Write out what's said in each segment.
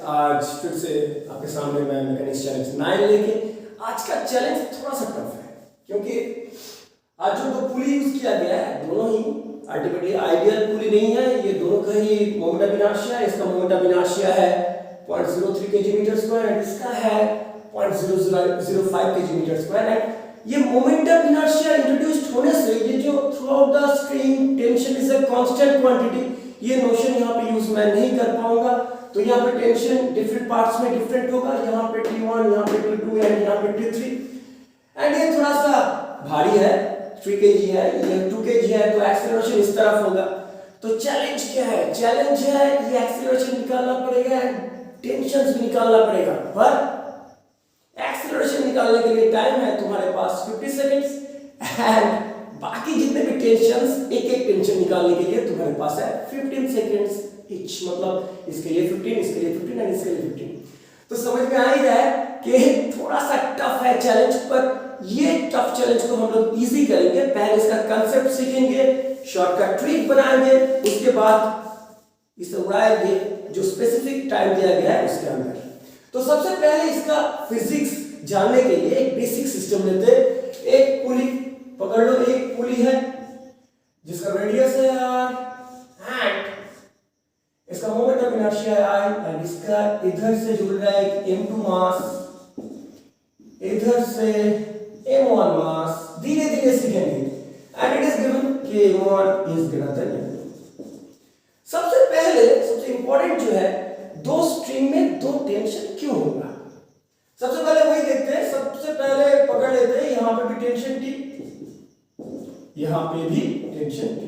आज फिर से आपके सामने मैं मैकेनिक्स चैलेंज 9 लेके। आज का चैलेंज थोड़ा सा टफ है क्योंकि आज जो दो पुली यूज किया गया है दोनों ही अल्टीमेटली आइडियल पुली नहीं है। ये दोनों का ही मोमेंट ऑफ इनर्शिया है। इसका मोमेंट ऑफ इनर्शिया है 0.03 kg/m एंड इसका है 0.0005 kg/m एंड ये मोमेंट ऑफ इनर्शिया इंट्रोड्यूस्ड होने से ये जो through out the string tension is a constant quantity, ये नोशन यहाँ पे यूज मैं नहीं कर पाऊंगा। तो यहाँ पे टेंशन डिफरेंट पार्ट्स में डिफरेंट होगा। यहाँ पे T1, यहाँ पे T2 एंड यहाँ पे T3 एंड ये थोड़ा सा भारी है, 3 kg है, ये 2 kg है, तो एक्सेलरेशन इस तरफ होगा। तो चैलेंज क्या है? चैलेंज है ये एक्सेलरेशन निकालना पड़ेगा एंड टेंशन भी निकालना पड़ेगा। पर एक्सेलरेशन निकालने के लिए टाइम है तुम्हारे पास 50 सेकंड्स एंड बाकी जितने भी टेंशंस एक एक टेंशन निकालने के लिए तुम्हारे पास है 15 सेकंड्स ईच। मतलब इसके लिए 15, इसके लिए 15 एंड इसके लिए 15। तो समझ में आ ही रहा है कि थोड़ा सा टफ है चैलेंज, पर ये टफ चैलेंज को हम लोग इजी करेंगे। पहले इसका कांसेप्ट सीखेंगे, शॉर्टकट ट्रिक बनाएंगे, उसके बाद इसे उड़ाएंगे जो स्पेसिफिक टाइम दिया गया है उसके अंदर। तो सबसे पहले इसका फिजिक्स जानने के लिए एक बेसिक सिस्टम लेते हैं। एक पुली पकड़ लो, एक पुली है जिसका रेडियस है r एंड इसका मोमेंट ऑफ इनर्शिया है I एंड इसका इधर से जुड़ रहा है एक m2 मास, इधर से m1 मास। धीरे धीरे सीखेंगे एंड इट इज गिवन कि m1 is greater than m2। सबसे पहले सबसे इंपॉर्टेंट जो है, दो स्ट्रिंग में दो टेंशन क्यों होगा, सबसे पहले वही देखते हैं। सबसे पहले पकड़ लेते हैं यहां पे भी टेंशन T, यहां पे भी टेंशन T।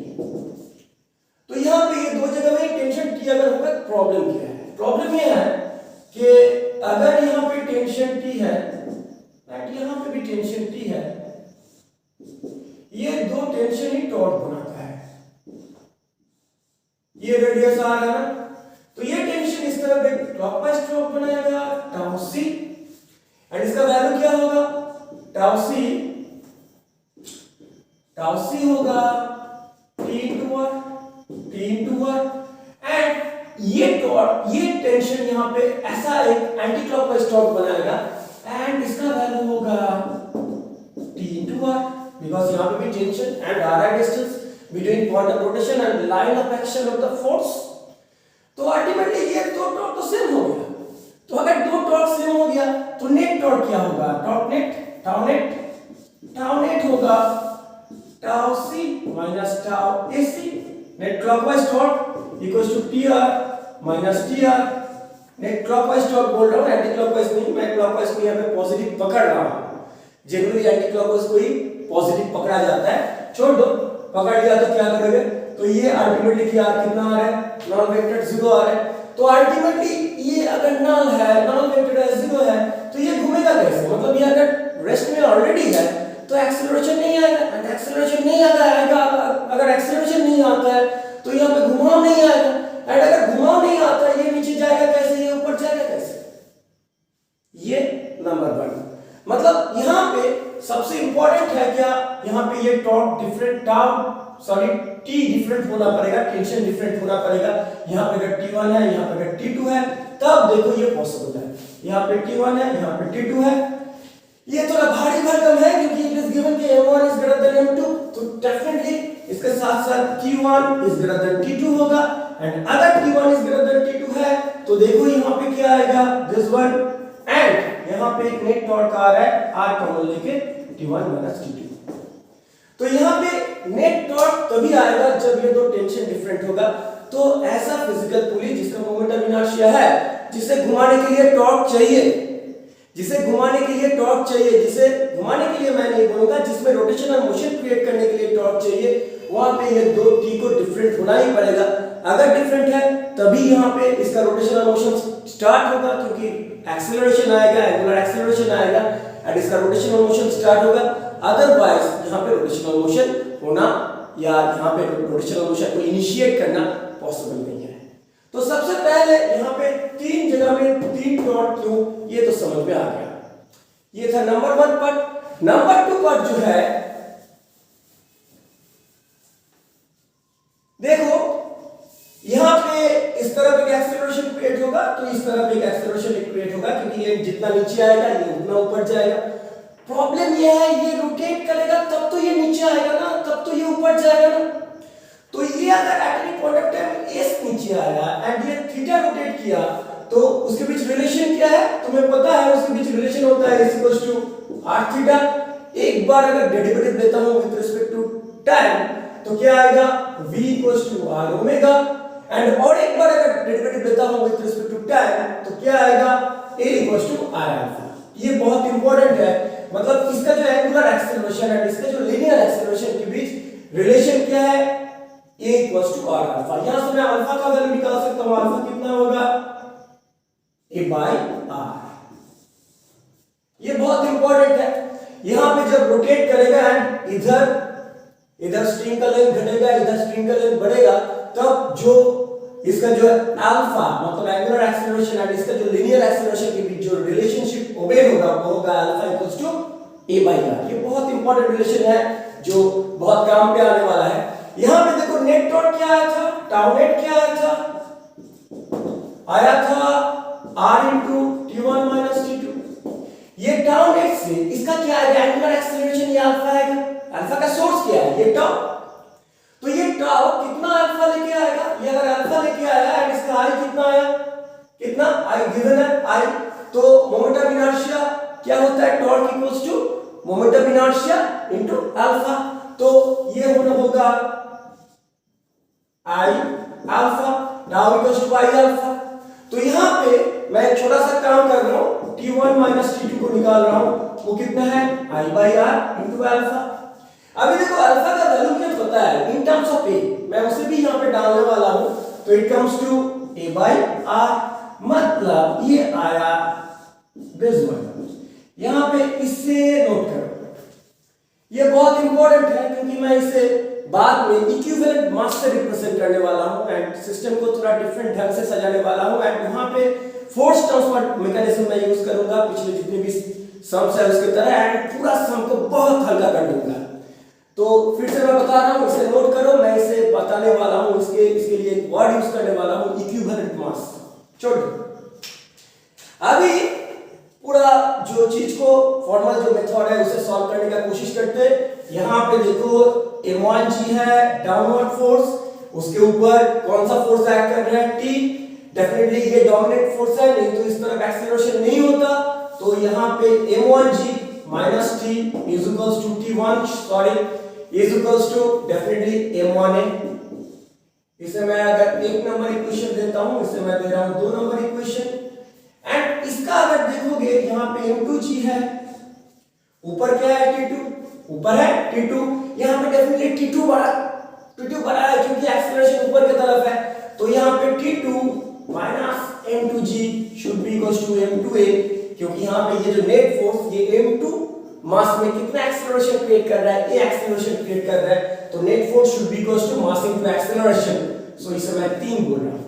तो यहां पे ये दो जगह में टेंशन T अगर होगा, प्रॉब्लम क्या है? प्रॉब्लम ये है कि अगर यहां पे टेंशन T है एंड यहां पे भी टेंशन T है, ये दो टेंशन ही टॉर्क बनाता है। ये रेडियस r है ना, तो ये टेंशन इस तरफ एक क्लॉकवाइज टॉर्क बनाएगा टाउ c एंड इसका वैल्यू क्या होगा? टाउ c होगा T into r एंड ये टॉर्क, ये टेंशन यहां पे ऐसा एक एंटी क्लॉकवाइज टॉर्क बनाएगा एंड इसका वैल्यू होगा T into r, बिकॉज़ यहां पे भी टेंशन एंड r है distance between point of rotation and line of action of the force. तो अल्टीमेटली ये दो टॉर्क तो सेम हो गया। तो अगर दो टॉर्क सेम हो गया तो नेट टॉर्क क्या होगा? टॉर्क नेट, टाउ नेट होगा tau c minus tau ac। Net clockwise torque equals to tr minus tr। Net clockwise torque बोल रहा हूं, एंटी क्लॉकवाइज नहीं। मैं क्लॉकवाइज को यहां पे पॉजिटिव पकड़ रहा हूं, जनरली एंटी क्लॉकवाइज को ही पॉजिटिव पकड़ा जाता है। छोड़ दो, पकड़ लिया तो क्या करोगे? तो ये अल्टीमेटली क्या कितना आ रहा है? नॉन वेक्टर 0 आ रहा है। तो अल्टीमेटली ये अगर नल है, नॉन वेक्टर है, 0 है, तो ये घूमेगा कैसे? मतलब ये अगर रेस्ट में ऑलरेडी है तो एक्सेलरेशन नहीं आएगा एंड एक्सेलरेशन नहीं आएगा। अगर एक्सेलरेशन नहीं आता है तो यहां पे घुमाव नहीं आएगा एंड अगर घुमाव नहीं आता है ये नीचे जाएगा कैसे, ये ऊपर जाएगा कैसे? ये नंबर 1। मतलब यहां पे सबसे इंपॉर्टेंट है क्या? यहां पे ये टॉर्क डिफरेंट T डिफरेंट होना पड़ेगा, टेंशन डिफरेंट होना पड़ेगा। यहां पे अगर T1 है, यहां पे अगर T2 है, तब देखो ये पॉसिबल है। यहां पे T1 है, यहां पे T2 है। ये थोड़ा भारी भरकम है क्योंकि इट इज गिवन कि m1 is greater than m2, तो डेफिनेटली इसके साथ साथ T1 is greater than T2 होगा एंड अगर T1 is greater than T2 है तो देखो यहां पे क्या आएगा, दिस वन एंड यहां पे एक नेट टॉर्क आ रहा है r कॉमन लेके T1 माइनस T2। तो यहां पे नेट टॉर्क तभी आएगा जब ये दो टेंशन डिफरेंट होगा। तो ऐसा फिजिकल पुली जिसका मोमेंट ऑफ इनर्शिया है, जिसे घुमाने के लिए टॉर्क चाहिए, जिसे घुमाने के लिए टॉर्क चाहिए, जिसे घुमाने के लिए मैं नहीं बोलूंगा, जिसमें रोटेशनल मोशन क्रिएट करने के लिए टॉर्क चाहिए, वहां पे ये दो टी को डिफरेंट होना ही पड़ेगा। अगर डिफरेंट है तभी यहां पे इसका रोटेशनल मोशन स्टार्ट होगा, क्योंकि एक्सेलरेशन आएगा, एंगुलर एक्सेलरेशन आएगा एंड इसका रोटेशनल मोशन स्टार्ट होगा। अदरवाइज यहां पे रोटेशनल मोशन होना या यहां पे रोटेशनल मोशन को इनिशिएट करना पॉसिबल नहीं है। तो सबसे पहले यहां पे तीन जगह में तीन टॉर्क क्यों, ये तो समझ में आ गया। ये था नंबर 1 पार्ट। नंबर 2 पार्ट जो है, देखो यहां पे इस तरफ एक एक्सेलरेशन क्रिएट होगा तो इस तरफ एक एक्सेलरेशन क्रिएट होगा, क्योंकि ये जितना नीचे आएगा ये उतना ऊपर जाएगा। प्रॉब्लम ये है ये रोटेट करेगा तब तो ये नीचे आएगा ना, तब तो ये ऊपर जाएगा ना। तो ये अगर at any point of time S नीचे आया एंड ये थीटा रोटेट किया तो उसके बीच रिलेशन क्या है तुम्हें पता है, उसके बीच रिलेशन होता है is equals to r theta. एक बार अगर डेरिवेटिव लेता हूं विद रिस्पेक्ट टू टाइम तो क्या आएगा v equals to r omega, and और एक बार अगर डेरिवेटिव लेता हूं विद रिस्पेक्ट टू टाइम तो क्या आएगा a equals to r alpha. ये बहुत इंपॉर्टेंट है, मतलब इसका जो एंगुलर एक्सेलरेशन है इसका जो लीनियर एक्सेलरेशन के बीच रिलेशन क्या है a equals to r alpha. यहां से मैं अल्फा का वैल्यू निकाल सकता हूं, अल्फा कितना होगा a बाय r। ये बहुत इंपॉर्टेंट है। यहां पे जब रोटेट करेगा एंड इधर स्ट्रिंग का लेंथ घटेगा इधर स्ट्रिंग का लेंथ बढ़ेगा तब जो इसका जो अल्फा मतलब एंगुलर एक्सेलरेशन एंड इसका जो लीनियर एक्सेलरेशन के बीच जो रिलेशनशिप ओबे होगा वो होगा alpha equals to a by r। ये बहुत इंपॉर्टेंट रिलेशन है जो बहुत काम पे आने वाला है। यहां पे देखो नेट टॉर्क क्या आया था, टाउ नेट क्या आया था r into t1 minus t2। ये टाउ नेट से इसका क्या आएगा एंगुलर एक्सेलरेशन, ये अल्फा आएगा। अल्फा का सोर्स क्या है ये टाउ, तो ये टाउ कितना अल्फा लेके आएगा, ये अगर अल्फा लेके आया एंड इसका i कितना आया, कितना i गिवन है i, तो मोमेंट ऑफ इनर्शिया क्या होता है torque equals to moment of inertia into alpha. तो ये होगा i alpha tau equals to i alpha. तो यहां पे मैं एक छोटा सा काम कर रहा हूं, t1 माइनस t2 को निकाल रहा हूं, वो कितना है i by r into alpha. अभी देखो अल्फा का वैल्यू मुझे पता है इन टर्म्स ऑफ a, मैं उसे भी यहां पे डालने वाला हूं, तो it comes to a by r, मतलब ये आया दिस वन। यहां पे इससे नोट करो, ये बहुत इंपॉर्टेंट है क्योंकि मैं इसे बाद में इक्विवेलेंट मास से रिप्रेजेंट करने वाला हूं एंड सिस्टम को थोड़ा डिफरेंट ढंग से सजाने वाला हूं एंड वहां पे फोर्स ट्रांसफर मैकेनिज्म मैं यूज करूंगा पिछले जितने भी सम्स है उसकी तरह, एंड पूरा सम को बहुत हल्का कर दूंगा। तो फिर से मैं बता रहा हूं, इसे नोट करो, मैं इसे बताने वाला हूं, इसके लिए एक वर्ड यूज करने वाला हूं इक्विवेलेंट मास। छोड़ो अभी पूरा जो चीज को फॉर्मल जो मेथड है उसे सॉल्व करने का कोशिश करते हैं। यहां पे देखो m1g है डाउनवर्ड फोर्स, उसके ऊपर कौन सा फोर्स एक्ट कर रहा है t, डेफिनेटली ये डोमिनेंट फोर्स है, नहीं तो इस तरफ एक्सेलरेशन नहीं होता। तो यहां पे m1g minus t is equals to t1 sorry is equals to definitely m1a। इसे मैं अगर एक नंबर इक्वेशन देता हूं, इसे मैं दे रहा हूं 2 नंबर इक्वेशन, एंड इसका अगर देखोगे यहां पे m2g है, ऊपर क्या है t2, ऊपर है t2, यहां पे डेफिनेटली t2 बड़ा है क्योंकि एक्सेलरेशन ऊपर की तरफ है। तो यहां पे t2 minus m2g should be equals to m2a, क्योंकि यहां पे ये जो नेट फोर्स ये m2 मास में कितना एक्सेलरेशन क्रिएट कर रहा है, a एक्सेलरेशन क्रिएट कर रहा है, तो net force should be equals to mass into acceleration. So इसे मैं 3 बोल रहा हूं।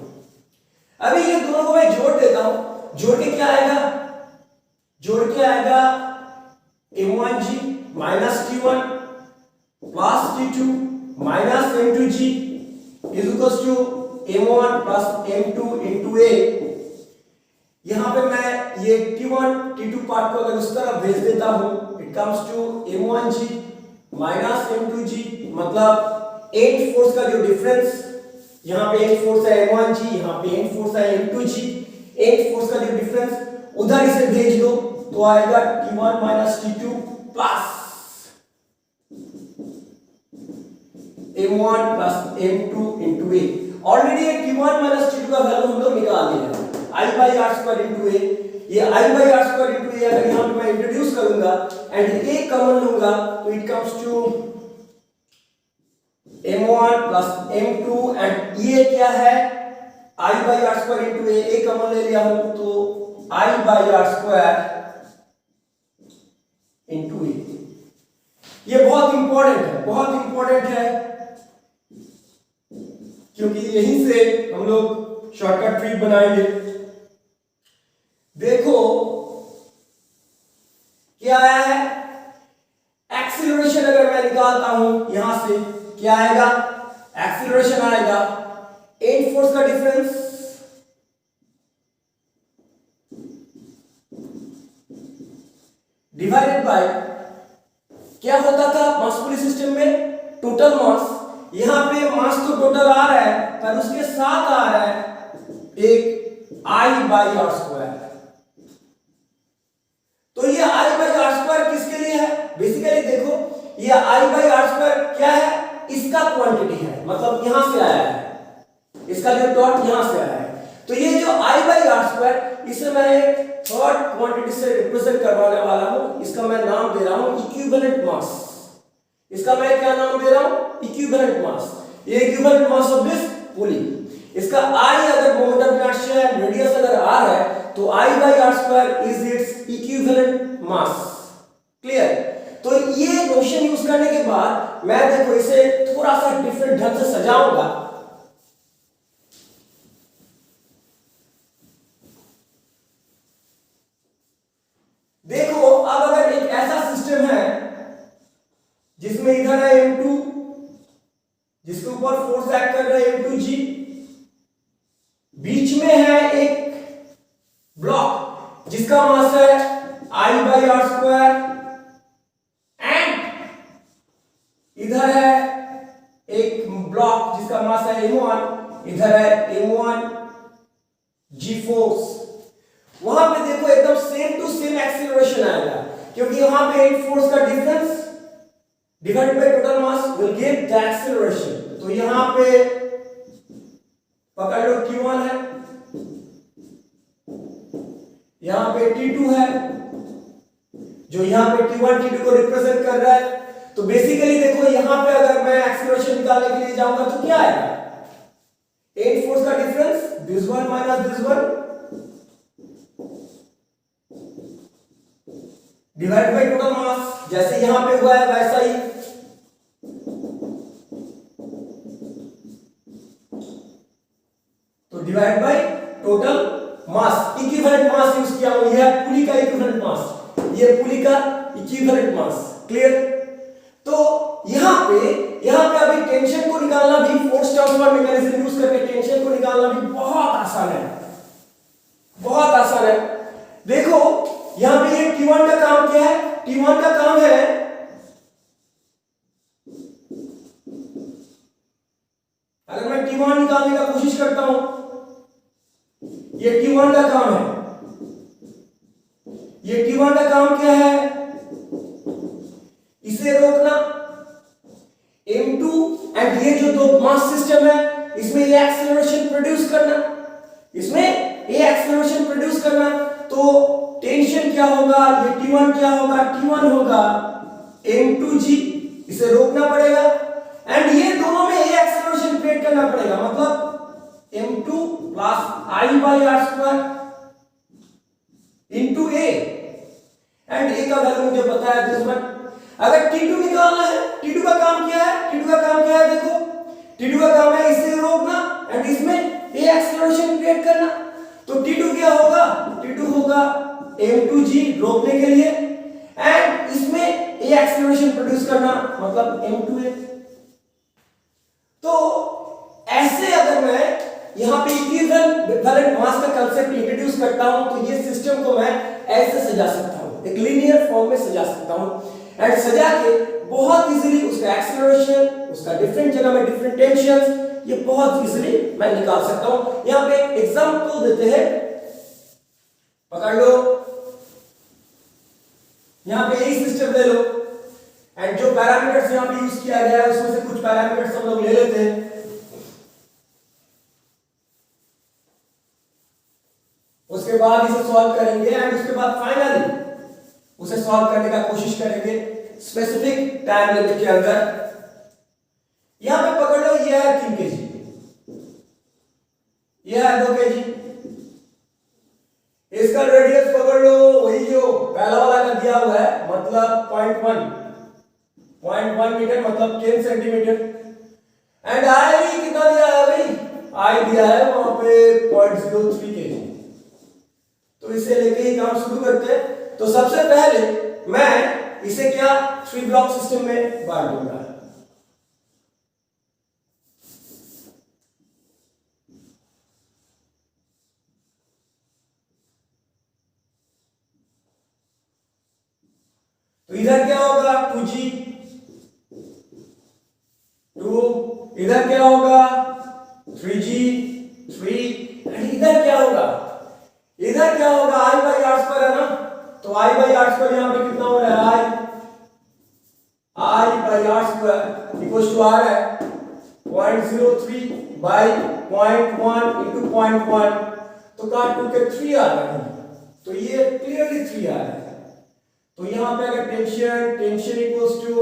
अभी ये दोनों को मैं जोड़ देता हूं, जोड़ के क्या आएगा, जोड़ के आएगा m1g minus t1 plus t2 minus m2g is equals to m1 plus m2 into a। यहां पे मैं ये t1 t2 पार्ट को अगर उस तरफ भेज देता हूं, it comes to m1g minus m2g, मतलब एंड फोर्स का जो डिफरेंस, यहां पे एंड फोर्स है m1g, यहां पे एंड फोर्स है m2g, एंड फोर्स का जो डिफरेंस उधर इसे भेज दो तो आएगा t1 minus t2 plus m1 plus m2 into a। Already ये t1 minus t2 का वैल्यू हम लोग निकाल दिया है, i by r square into a। ये i by r square into a अगर यहां पे मैं इंट्रोड्यूस करूंगा एंड a कॉमन लूंगा तो it comes to m1 plus m2, and ये क्या है i by r square into a common ले लिया हूं तो i by r square into a। ये बहुत इंपॉर्टेंट है, बहुत इंपॉर्टेंट है क्योंकि यहीं से हम लोग शॉर्टकट ट्रिक बनाएंगे। देखो क्या आया है, एक्सीलरेशन अगर मैं निकालता हूं यहां से क्या आएगा, एक्सीलरेशन आएगा एंड फोर्स का डिफरेंस डिवाइडेड बाय क्या होता था मास पुली सिस्टम में, टोटल मास। यहां पे मास तो टोटल आ रहा है पर उसके साथ आ रहा है एक आई बाई आर स्क्वायर। तो ये आई बाई आर स्क्वायर किसके लिए है? बेसिकली देखो ये आई बाई आर स्क्वायर क्या है, इसका क्वांटिटी है, मतलब यहां से आया है, इसका जो डॉट यहां से आया है। तो ये जो आई बाई आर स्क्वायर, इसे मैं एक थर्ड क्वांटिटी से रिप्रेजेंट करवाने वाला हूं। इसका मैं नाम दे रहा हूं इक्विवेलेंट मास। इसका मैं क्या नाम दे रहा हूं? Equivalent mass. ये equivalent mass of this pulley. इसका आई अगर moment of inertia and radius अगर आर है तो I by R square is its equivalent mass. Clear? तो ये नोशन यूज करने के बाद मैं देखो इसे थोड़ा सा डिफरेंट ढंग से सजाऊंगा। देखो अब अगर एक ऐसा सिस्टम है जिसमें इधर है m2, जिसके ऊपर फोर्स एक्ट कर रहा है m2g, बीच में है एक ब्लॉक जिसका मास है आई बाई आर स्क्वायर, एंड इधर है एक ब्लॉक जिसका मास है m1, इधर है m1 g फोर्स। वहां पे देखो एकदम सेम टू सेम एक्सीलरेशन आएगा क्योंकि वहां पे एक फोर्स का difference divided by total mass will give the acceleration. तो यहां पे पकड़ लो Q1 है, यहां पे T2 है जो यहां पे T1 T2 को रिप्रेजेंट कर रहा है। तो बेसिकली देखो यहां पे अगर मैं एक्सीलरेशन निकालने के लिए जाऊंगा तो क्या आएगा? एट फोर्स का difference this one minus this one divide by total mass. जैसे यहां पे हुआ है वैसा ही तो divide by total mass. Equivalent mass use किया हूं, यह पुली का इक्विवेलेंट मास, ये पुली का इक्विवेलेंट मास। क्लियर? तो यहां पे अभी टेंशन को निकालना भी, फोर्स ट्रांसफर मैकेनिज्म यूज करके टेंशन को निकालना भी बहुत आसान है, बहुत आसान है। देखो यहां पे ये T1 का काम क्या है? T1 का काम है अगर मैं T1 निकालने का कोशिश करता हूं, ये T1 का काम है, ये T1 का काम क्या है? इसे रोकना। m2 एंड ये जो दो मास सिस्टम है इसमें ये एक्सेलरेशन प्रोड्यूस करना, इसमें ये एक्सेलरेशन प्रोड्यूस करना। तो टेंशन क्या होगा? ये T1 क्या होगा? T1 होगा m2g, इसे रोकना पड़ेगा एंड ये दोनों में ये एक्सेलरेशन क्रिएट करना पड़ेगा, मतलब m2 plus I by R square into a, and a का वैल्यू मुझे पता है दिस वन। अगर T2 निकालना है, T2 का काम क्या है? T2 का काम क्या है? देखो T2 का काम है इसे रोकना एंड इसमें a एक्सेलरेशन क्रिएट करना। तो T2 क्या होगा? T2 होगा m2g रोकने के लिए एंड इसमें a एक्सेलरेशन प्रोड्यूस करना, मतलब m2a। तो ऐसे अगर मैं यहां पे इक्विवेलेंट मास का कांसेप्ट इंट्रोड्यूस करता हूं तो ये सिस्टम को मैं ऐसे सजा सकता हूं, एक लीनियर फॉर्म में सजा सकता हूं एंड सजा के बहुत इजीली उसका एक्सेलरेशन, उसका डिफरेंट जगह में डिफरेंट टेंशंस, ये बहुत इजीली मैं निकाल सकता हूं। यहां पे एग्जांपल देते हैं, पकड़ लो, यहां पे यही सिस्टम ले लो एंड जो पैरामीटर्स यहां पे यूज किया गया है उसमें से कुछ पैरामीटर्स हम लोग ले लेते हैं। उसके बाद इसे सॉल्व करेंगे एंड उसके बाद फाइनली उसे सॉल्व करने का कोशिश करेंगे स्पेसिफिक टाइम लिमिट के अंदर। यहां पे पकड़ लो ये है 3 kg, ये है 2 kg, इसका रेडियस पकड़ लो वही जो पहला वाला का दिया हुआ है, मतलब 0.1 मीटर, मतलब 10 सेंटीमीटर एंड आई कितना दिया है भाई? आई दिया है वहां पे 0.03 kg। तो इसे लेके ही काम शुरू करते हैं। तो सबसे पहले मैं इसे क्या 3 ब्लॉक सिस्टम में बांट दूंगा। तो इधर क्या होगा 2g 2, इधर क्या होगा 3g 3, एंड इधर क्या होगा I/r² है ना, तो I/r² यहां पे कितना हो रहा है I/r² इक्वल्स टू r है 0.03 by 0.1 into 0.1, तो काट टू के 3 आ रहा है, तो ये क्लियरली 3 आ रहा है। तो यहां पे अगर टेंशन इक्वल्स टू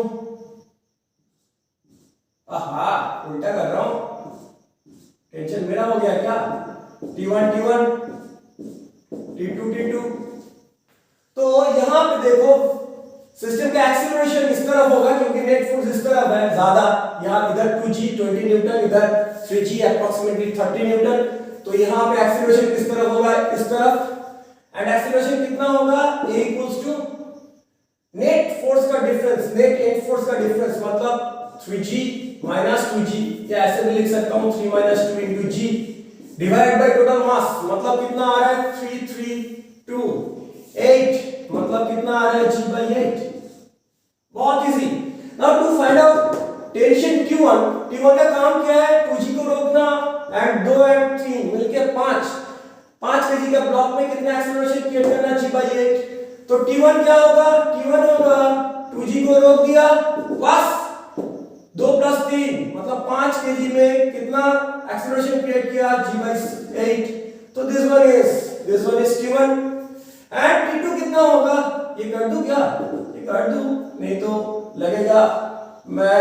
उल्टा कर रहा हूं, टेंशन मेरा हो गया क्या T1 T2, तो यहां पे देखो सिस्टम का एक्सीलरेशन इस तरफ होगा क्योंकि नेट फोर्स इस तरफ है ज्यादा, यहां इधर 2g 20 न्यूटन, इधर 3g अप्रोक्सीमेटली 30 न्यूटन, तो यहां पे एक्सीलरेशन किस तरफ होगा इस तरफ, एंड एक्सीलरेशन कितना होगा A equals to net force का डिफरेंस, नेट एंड फोर्स का डिफरेंस मतलब 3g minus 2g, या ऐसे भी लिख सकता हूं 3 minus 2 into g divide by total mass, मतलब कितना आ रहा है 332 मतलब कितना आ रहा है g/8। बहुत easy. Now to find out tension T1 का काम क्या है 2g को रोकना, एंड 2 और 3 मिलके 5 kg का ब्लॉक में कितना एक्सीलरेशन क्रिएट करना g/8, तो T1 क्या होगा 2g को रोक दिया बस 2 + 3 मतलब 5 kg में कितना एक्सीलरेशन क्रिएट किया g/8, तो this one is T1, and T2 कितना होगा, ये कर दूं क्या, ये कर दूं, नहीं तो लगेगा मैं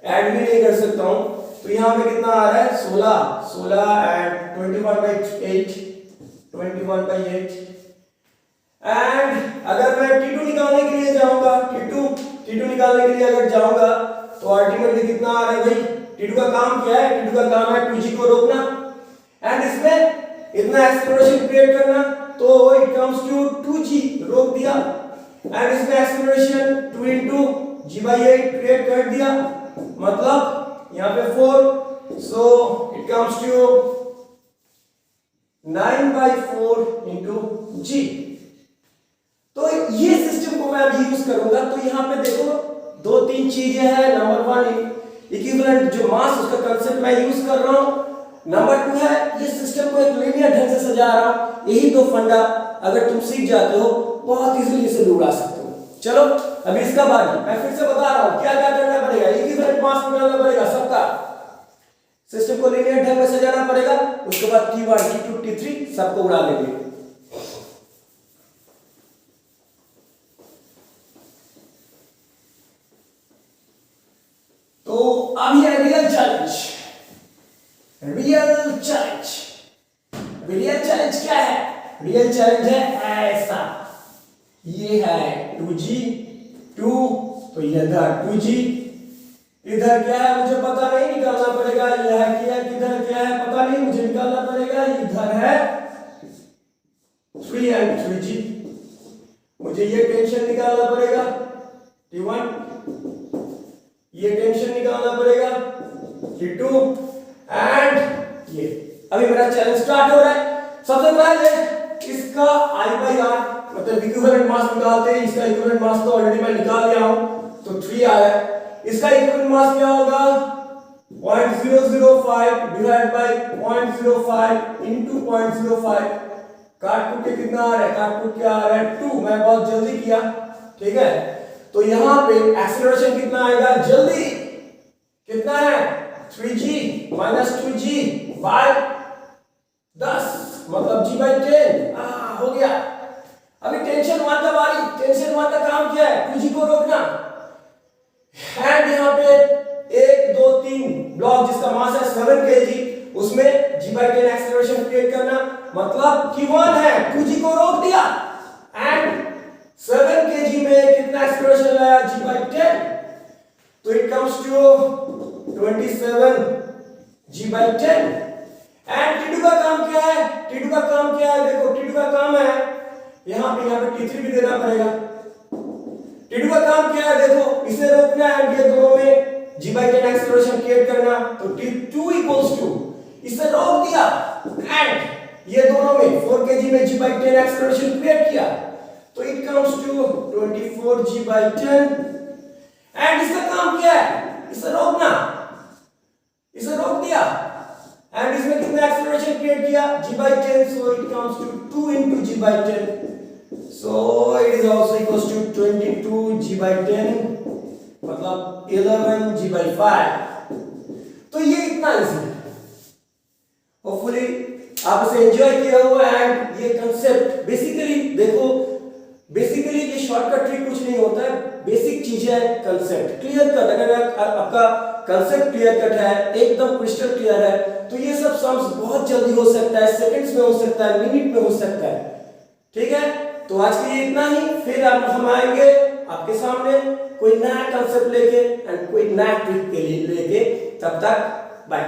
ऐड भी नहीं कर सकता हूं, तो यहां पे कितना आ रहा है 16 एंड 21/8 एंड अगर मैं T2 निकालने के लिए जाऊंगा T2 निकालने के लिए अगर जाऊंगा तो अल्टीमेटली कितना आ रहा है भाई, T2 का काम क्या है, T2 का काम है 2g को रोकना एंड इसमें इतना एक्सीलरेशन क्रिएट करना, तो इट कम्स टू 2g रोक दिया, एंड इसमें एक्सीलरेशन 2 into g/8 क्रिएट कर दिया, मतलब यहां पे 4, so it comes to 9/4 into g। तो ये सिस्टम को मैं अभी यूज करूंगा, तो यहां पे देखो 2-3 चीजें हैं। नंबर 1 इक्विवेलेंट जो मास उसका कांसेप्ट मैं यूज कर रहा हूं, नंबर 2 है ये सिस्टम को एक लीनियर ढंग से सजा रहा हूं। यही दो फंडा अगर तुम सीख जाते हो बहुत इजीली इसे उड़ा सकते हो। चलो अभी इसका बाद मैं फिर से बता रहा हूं क्या क्या करना पड़ेगा, इक्विवेलेंट मास निकालना पड़ेगा सबका, सिस्टम को लीनियर ढंग में सजाना पड़ेगा, उसके बाद T1 T2 T3 सबको उड़ा देंगे। तो अब ये रियल चैलेंज क्या है, रियल चैलेंज है ऐसा, ये है 2g 2, तो इधर 2g, इधर क्या है मुझे पता नहीं, निकालना पड़ेगा, यह है क्या, किधर क्या है पता नहीं, मुझे निकालना पड़ेगा, इधर है 3 and 3g, मुझे ये टेंशन निकालना पड़ेगा T1, ये टेंशन निकालना पड़ेगा T2, एंड ये अभी मेरा चैलेंज स्टार्ट हो रहा है। सबसे पहले इसका I/r मतलब इक्विवेलेंट मास निकालते हैं, इसका इक्विवेलेंट मास तो ऑलरेडी मैं निकाल लिया हूं, तो 3 आया, इसका इक्विवेलेंट मास क्या होगा 0.005 डिवाइड बाय 0.05 into 0.05, काट के कितना आ रहा है, काट के आ रहा है 2, मैं बहुत जल्दी किया, ठीक है, तो यहां पे एक्सीलरेशन कितना आएगा जल्दी, कितना है 3g minus 2g by 10 मतलब g/10 हो गया। अभी टेंशन 1 का बारी, टेंशन 1 का काम क्या है 2g को रोकना, एंड यहां पे 1 2 3 ब्लॉक जिसका मास है 7 kg, उसमें g/10 एक्सीलरेशन क्रिएट करना, मतलब T1 है 2g को रोक दिया, एंड 7 kg में कितना एक्सीलरेशन लाया g/10, तो it comes to 27 g/10, and T2 का काम क्या है, T2 का काम क्या है, देखो T2 का काम है यहां पे T3 भी देना पड़ेगा, T2 का काम क्या है देखो इसे रोकना है, ये दोनों में g/10 एक्सीलरेशन क्रिएट करना, तो T2 इक्वल्स टू इसे रोक दिया, एंड ये दोनों में 4 kg में g/10 एक्सीलरेशन क्रिएट किया, तो it comes to 24g/10 and इसका काम क्या है, इसे रोकना, इसे रोक दिया एंड इसमें कितना एक्सेलरेशन क्रिएट किया g/10, so it comes to 2 into g/10, so it is also equals to 22g/10 मतलब 11g/5। तो ये इतना इजी है, होपफुली आप इसे एंजॉय किया होगा एंड ये कंसेप्ट बेसिकली देखो, बेसिकली ये शॉर्टकट ट्रिक कुछ नहीं होता है, बेसिक चीजें है, कंसेप्ट क्लियर कट, अगर आपका कंसेप्ट क्लियर कट है, एकदम क्रिस्टल क्लियर है, तो ये सब सम्स बहुत जल्दी हो सकता है, सेकंड्स में हो सकता है, मिनट में हो सकता है। ठीक है, तो आज के लिए इतना ही, फिर हम आएंगे आपके सामने कोई नया कंसेप्ट लेके एंड कोई नया ट्रिक के लिए लेके, तब तक बाय।